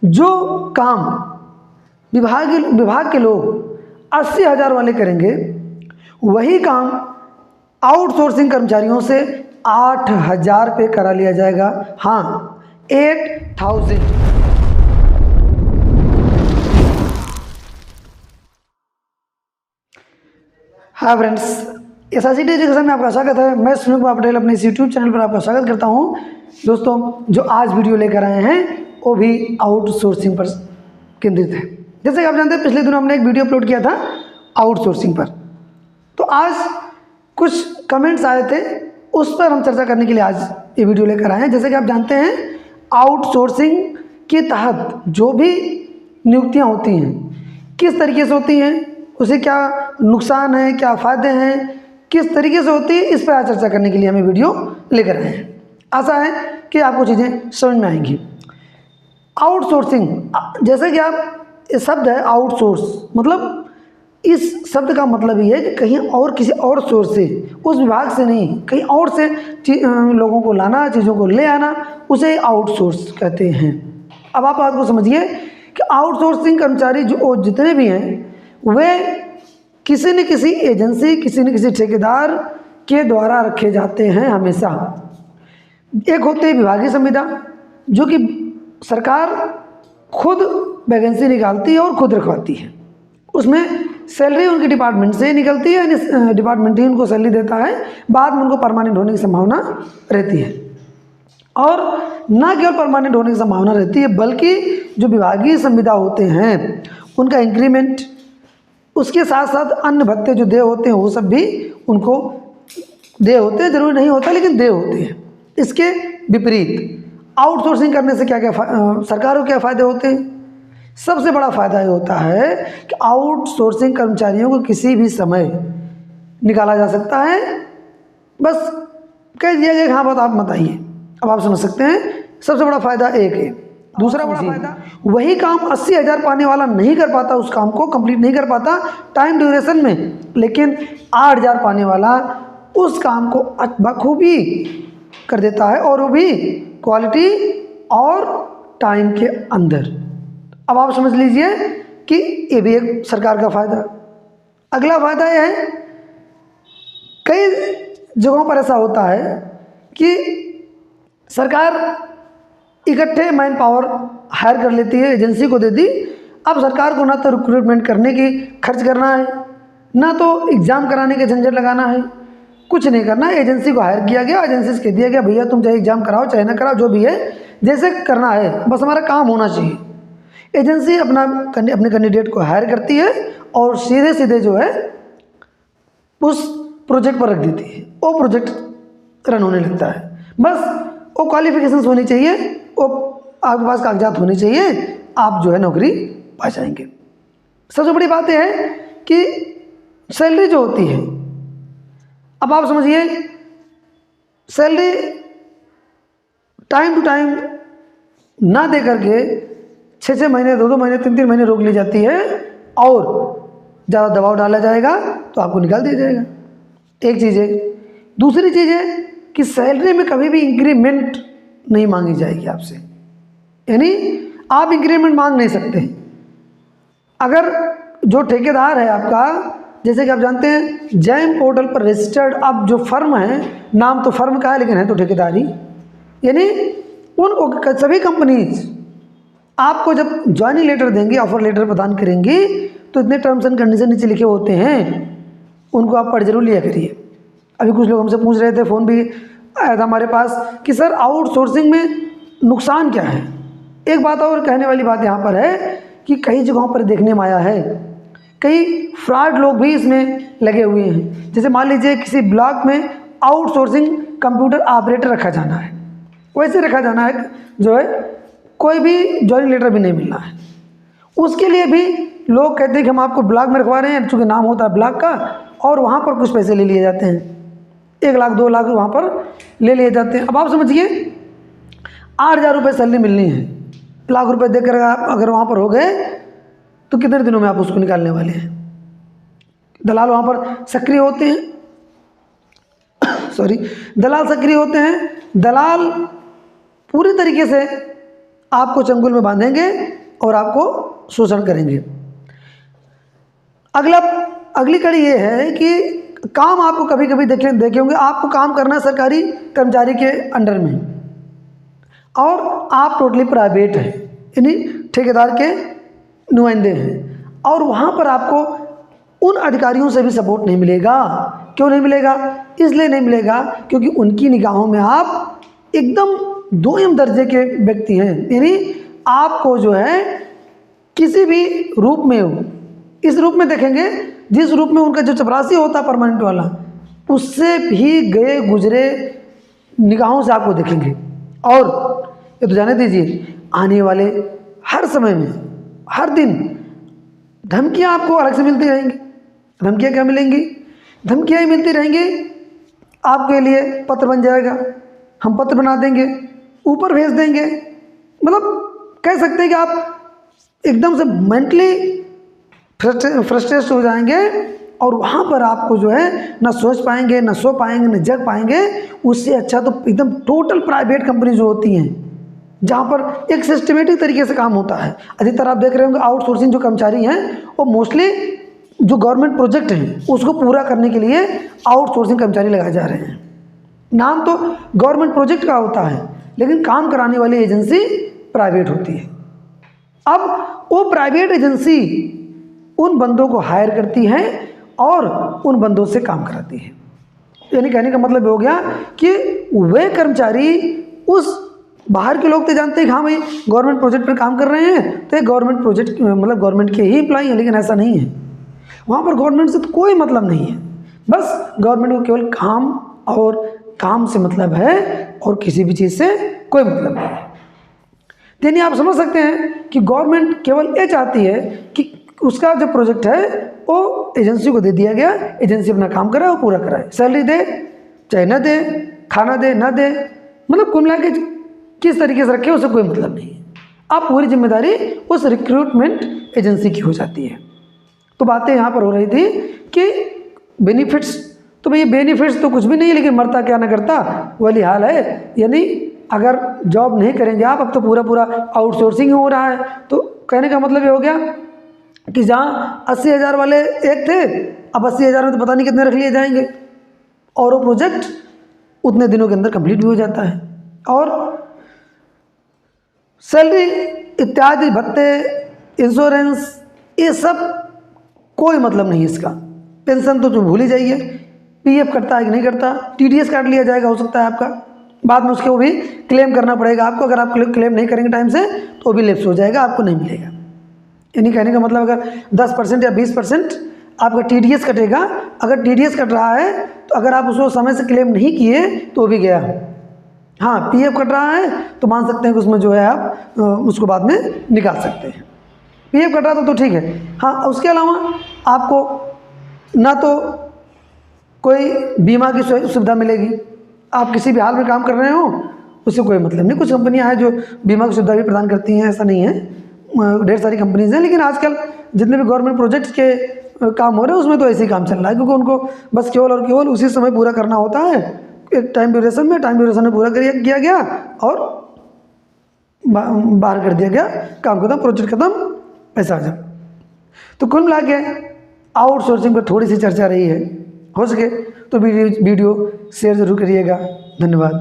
जो काम विभाग के लोग 80,000 वाले करेंगे, वही काम आउटसोर्सिंग कर्मचारियों से 8,000 पे करा लिया जाएगा। हाँ, 8,000। हाँ फ्रेंड्स, SRCT एजुकेशन में आपका स्वागत है। मैं सुनील कुमार पटेल अपने इस यूट्यूब चैनल पर आपका स्वागत करता हूँ। दोस्तों, जो आज वीडियो लेकर आए हैं वो भी आउटसोर्सिंग पर केंद्रित है। जैसे कि आप जानते हैं, पिछले दिनों हमने एक वीडियो अपलोड किया था आउटसोर्सिंग पर, तो आज कुछ कमेंट्स आए थे, उस पर हम चर्चा करने के लिए आज ये वीडियो लेकर आए हैं। जैसे कि आप जानते हैं, आउटसोर्सिंग के तहत जो भी नियुक्तियाँ होती हैं किस तरीके से होती हैं, उसे क्या नुकसान है, क्या फ़ायदे हैं, किस तरीके से होती है, इस पर आज चर्चा करने के लिए हमें वीडियो लेकर आए हैं। आशा है कि आपको चीज़ें समझ में आएंगी। आउटसोर्सिंग, जैसे कि आप ये शब्द है आउटसोर्स, मतलब इस शब्द का मतलब ये है कि कहीं और किसी और सोर्स से, उस विभाग से नहीं, कहीं और से लोगों को लाना, चीज़ों को ले आना, उसे आउटसोर्स कहते हैं। अब आप बात को समझिए कि आउटसोर्सिंग कर्मचारी जो जितने भी हैं वे किसी न किसी एजेंसी, किसी न किसी ठेकेदार के द्वारा रखे जाते हैं हमेशा। एक होते हैं विभागीय संविदा, जो कि सरकार खुद वैकेंसी निकालती है और खुद रखवाती है। उसमें सैलरी उनकी डिपार्टमेंट से निकलती है, यानी डिपार्टमेंट ही उनको सैलरी देता है, बाद में उनको परमानेंट होने की संभावना रहती है। और न केवल परमानेंट होने की संभावना रहती है, बल्कि जो विभागीय संविदा होते हैं उनका इंक्रीमेंट, उसके साथ साथ अन्य भत्ते जो देय होते हैं वो सब भी उनको देय होते हैं। जरूरी नहीं होता, लेकिन देय होते हैं। इसके विपरीत आउटसोर्सिंग करने से क्या क्या सरकार को क्या फ़ायदे होते हैं? सबसे बड़ा फ़ायदा ये होता है कि आउटसोर्सिंग कर्मचारियों को किसी भी समय निकाला जा सकता है। बस कह दिया गया कि हाँ, बात आप मत आइए। अब आप समझ सकते हैं, सबसे बड़ा फ़ायदा एक है। दूसरा बड़ा फ़ायदा, वही काम 80,000 पाने वाला नहीं कर पाता, उस काम को कंप्लीट नहीं कर पाता टाइम ड्यूरेशन में, लेकिन 8,000 पाने वाला उस काम को बखूबी कर देता है, और वो भी क्वालिटी और टाइम के अंदर। अब आप समझ लीजिए कि ये भी एक सरकार का फ़ायदा। अगला फ़ायदा यह है, कई जगहों पर ऐसा होता है कि सरकार इकट्ठे मैन पावर हायर कर लेती है, एजेंसी को दे दी। अब सरकार को ना तो रिक्रूटमेंट करने की खर्च करना है, ना तो एग्ज़ाम कराने के झंझट लगाना है, कुछ नहीं करना है। एजेंसी को हायर किया गया, एजेंसी से कह दिया गया भैया तुम चाहे एग्ज़ाम कराओ चाहे ना कराओ, जो भी है जैसे करना है, बस हमारा काम होना चाहिए। एजेंसी अपने कैंडिडेट को हायर करती है और सीधे सीधे जो है उस प्रोजेक्ट पर रख देती है। वो प्रोजेक्ट रन होने लगता है। बस वो क्वालिफिकेशंस होनी चाहिए, वो आपके पास कागजात होने चाहिए, आप जो है नौकरी पा जाएंगे। सबसे बड़ी बात यह है कि सैलरी जो होती है, अब आप समझिए, सैलरी टाइम टू टाइम ना दे करके 6-6 महीने, 2-2 महीने, 3-3 महीने रोक ली जाती है, और ज़्यादा दबाव डाला जाएगा तो आपको निकाल दिया जाएगा। एक चीज़ है। दूसरी चीज़ है कि सैलरी में कभी भी इंक्रीमेंट नहीं मांगी जाएगी आपसे, यानी आप इंक्रीमेंट मांग नहीं सकते। अगर जो ठेकेदार है आपका, जैसे कि आप जानते हैं जैम पोर्टल पर रजिस्टर्ड अब जो फर्म है, नाम तो फर्म का है लेकिन है तो ठेकेदार ही, यानी उन सभी कंपनीज आपको जब ज्वाइनिंग लेटर देंगे, ऑफर लेटर प्रदान करेंगी, तो इतने टर्म्स एंड कंडीशन नीचे लिखे होते हैं, उनको आप पढ़ जरूर लिया करिए। अभी कुछ लोग हमसे पूछ रहे थे, फ़ोन भी आया था हमारे पास कि सर आउटसोर्सिंग में नुकसान क्या है। एक बात और कहने वाली बात यहाँ पर है कि कई जगहों पर देखने में आया है, कई फ्रॉड लोग भी इसमें लगे हुए हैं। जैसे मान लीजिए किसी ब्लॉक में आउटसोर्सिंग कंप्यूटर ऑपरेटर रखा जाना है, वैसे रखा जाना है जो है, कोई भी जॉइनिंग लेटर भी नहीं मिलना है। उसके लिए भी लोग कहते हैं कि हम आपको ब्लॉक में रखवा रहे हैं, चूँकि नाम होता है ब्लॉक का, और वहाँ पर कुछ पैसे ले लिए जाते हैं, 1 लाख 2 लाख वहाँ पर ले लिए जाते हैं। अब आप समझिए 8,000 रुपये सैलरी मिलनी है, 1 लाख रुपये देकर अगर वहाँ पर हो गए तो कितने दिनों में आप उसको निकालने वाले हैं। दलाल वहाँ पर सक्रिय होते हैं, दलाल सक्रिय होते हैं। दलाल पूरी तरीके से आपको चंगुल में बांधेंगे और आपको शोषण करेंगे। अगली कड़ी ये है कि काम आपको कभी कभी देखे होंगे, आपको काम करना है सरकारी कर्मचारी के अंडर में और आप टोटली प्राइवेट हैं, यानी ठेकेदार के नुमाइंदे हैं, और वहाँ पर आपको उन अधिकारियों से भी सपोर्ट नहीं मिलेगा। क्यों नहीं मिलेगा? इसलिए नहीं मिलेगा क्योंकि उनकी निगाहों में आप एकदम दोयम दर्जे के व्यक्ति हैं, यानी आपको जो है किसी भी रूप में हो, इस रूप में देखेंगे जिस रूप में उनका जो चपरासी होता है परमानेंट वाला, उससे भी गए गुजरे निगाहों से आपको देखेंगे। और ये तो जाने दीजिए, आने वाले हर समय में हर दिन धमकियाँ आपको अलग से मिलती रहेंगी। धमकियाँ क्या मिलेंगी? धमकियाँ ही मिलती रहेंगी। आपके लिए पत्र बन जाएगा, हम पत्र बना देंगे, ऊपर भेज देंगे। मतलब कह सकते हैं कि आप एकदम से मेंटली फ्रस्ट्रेट हो जाएंगे और वहाँ पर आपको जो है ना सोच पाएंगे, ना सो पाएंगे, ना जग पाएंगे। उससे अच्छा तो एकदम टोटल प्राइवेट कंपनी जो होती हैं, जहाँ पर एक सिस्टमेटिक तरीके से काम होता है। अधिकतर आप देख रहे होंगे आउटसोर्सिंग जो कर्मचारी हैं वो मोस्टली जो गवर्नमेंट प्रोजेक्ट हैं उसको पूरा करने के लिए आउटसोर्सिंग कर्मचारी लगाए जा रहे हैं। नाम तो गवर्नमेंट प्रोजेक्ट का होता है लेकिन काम कराने वाली एजेंसी प्राइवेट होती है। अब वो प्राइवेट एजेंसी उन बंदों को हायर करती है और उन बंदों से काम कराती है। यानी कहने का मतलब हो गया कि वे कर्मचारी, उस बाहर के लोग तो जानते हैं कि हाँ भाई गवर्नमेंट प्रोजेक्ट पर काम कर रहे हैं तो ये गवर्नमेंट प्रोजेक्ट मतलब गवर्नमेंट के ही एम्प्लॉई हैं, लेकिन ऐसा नहीं है। वहाँ पर गवर्नमेंट से तो कोई मतलब नहीं है, बस गवर्नमेंट को केवल काम और काम से मतलब है और किसी भी चीज़ से कोई मतलब नहीं है। यानी आप समझ सकते हैं कि गवर्नमेंट केवल ये चाहती है कि उसका जो प्रोजेक्ट है वो एजेंसी को दे दिया गया, एजेंसी अपना काम कराए और पूरा कराए, सैलरी दे चाहे न दे, खाना दे न दे, मतलब कुल मिला के किस तरीके से रखे उसे कोई मतलब नहीं है। अब पूरी जिम्मेदारी उस रिक्रूटमेंट एजेंसी की हो जाती है। तो बातें यहाँ पर हो रही थी कि बेनिफिट्स, तो भाई बेनिफिट्स तो कुछ भी नहीं है, लेकिन मरता क्या ना करता वाली हाल है। यानी अगर जॉब नहीं करेंगे आप, अब तो पूरा आउटसोर्सिंग हो रहा है, तो कहने का मतलब ये हो गया कि जहाँ 80,000 वाले एक थे, अब 80,000 में तो पता नहीं कितने रख लिए जाएंगे और वो प्रोजेक्ट उतने दिनों के अंदर कंप्लीट भी हो जाता है। और सैलरी इत्यादि भत्ते, इंश्योरेंस, ये सब कोई मतलब नहीं है इसका। पेंशन तो जो भूल ही जाइए, पीएफ कटता है कि नहीं करता, टीडीएस काट लिया जाएगा हो सकता है आपका, बाद में उसके वो भी क्लेम करना पड़ेगा आपको। अगर आप क्लेम नहीं करेंगे टाइम से तो वो भी लैप्स हो जाएगा, आपको नहीं मिलेगा। यानी कहने का मतलब अगर 10% या 20% आपका टीडीएस कटेगा, अगर टीडीएस कट रहा है तो अगर आप उसको समय से क्लेम नहीं किए तो भी गया। हाँ, पीएफ कट रहा है तो मान सकते हैं कि उसमें जो है आप उसको बाद में निकाल सकते हैं। पीएफ कट रहा था तो ठीक है। हाँ, उसके अलावा आपको ना तो कोई बीमा की सुविधा मिलेगी, आप किसी भी हाल में काम कर रहे हो उससे कोई मतलब नहीं। कुछ कंपनियां हैं जो बीमा की सुविधा भी प्रदान करती हैं, ऐसा नहीं है, ढेर सारी कंपनीज हैं। लेकिन आजकल जितने भी गवर्नमेंट प्रोजेक्ट के काम हो रहे हैं उसमें तो ऐसे ही काम चल रहा है, क्योंकि उनको बस केवल और केवल उसी समय पूरा करना होता है, एक टाइम ड्यूरेशन में पूरा किया गया और बाहर कर दिया गया, काम खत्म, प्रोजेक्ट खत्म, पैसा आ जाओ। तो कुल मिला के आउटसोर्सिंग पर थोड़ी सी चर्चा रही है। हो सके तो वीडियो शेयर ज़रूर करिएगा। धन्यवाद।